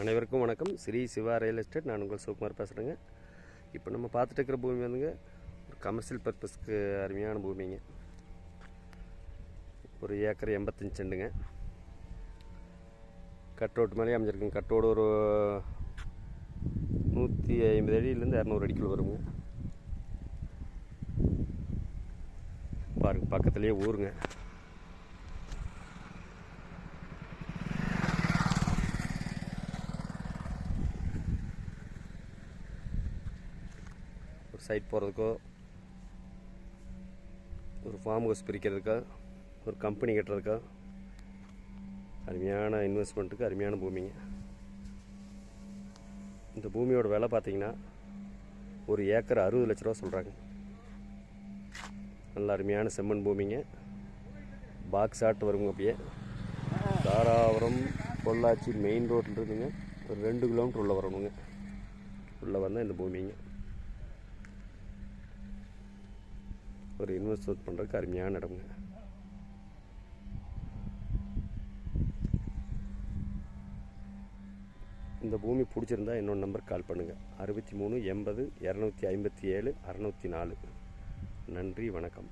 அனைவருக்கும் வணக்கம். Sri Siva real estate. நான் உங்கள் சிவகுமார் பேசுகிறேங்க. இப்போ நம்ம பார்த்துட்டு இருக்கிற பூமி வந்துங்க ஒரு கமர்ஷியல் பர்பஸ்க்கு அருமையான பூமிங்க. ஒரு ஏக்கர் 85 செண்டுங்க. கட் ரோட்டு மேலே அமைஞ்சிருக்குங்க. கட்டோடு ஒரு 150 அடியிலேருந்து 200 அடிக்குள்ள வருங்க. பாருங்க, பக்கத்துலேயே ஊருங்க. ஒரு சைட் போகிறதுக்கோ, ஒரு ஃபார்ம் ஹவுஸ் பிரிக்கிறதுக்கோ, ஒரு கம்பெனி கட்டுறதுக்கோ அருமையான இன்வெஸ்ட்மெண்ட்டுக்கு அருமையான பூமிங்க. இந்த பூமியோட விலை பார்த்திங்கன்னா ஒரு ஏக்கர் 60 லட்ச ரூபா சொல்கிறாங்க. நல்ல அருமையான செம்மண் பூமிங்க. பாக்ஸ் ஆட்டு வருங்க. அப்படியே தாராபுரம் பொள்ளாச்சி மெயின் ரோட்டில் இருக்குங்க. ஒரு 2 கிலோமீட்டர் உள்ளே வரணுங்க. உள்ளே வந்தால் இந்த பூமிங்க ஒரு இன்வெஸ்ட்மெண்ட் பண்ணுறதுக்கு அருமையான இடமுங்க. இந்த பூமி பிடிச்சிருந்தா என்னோட நம்பருக்கு கால் பண்ணுங்கள். 63 80 257 604. நன்றி, வணக்கம்.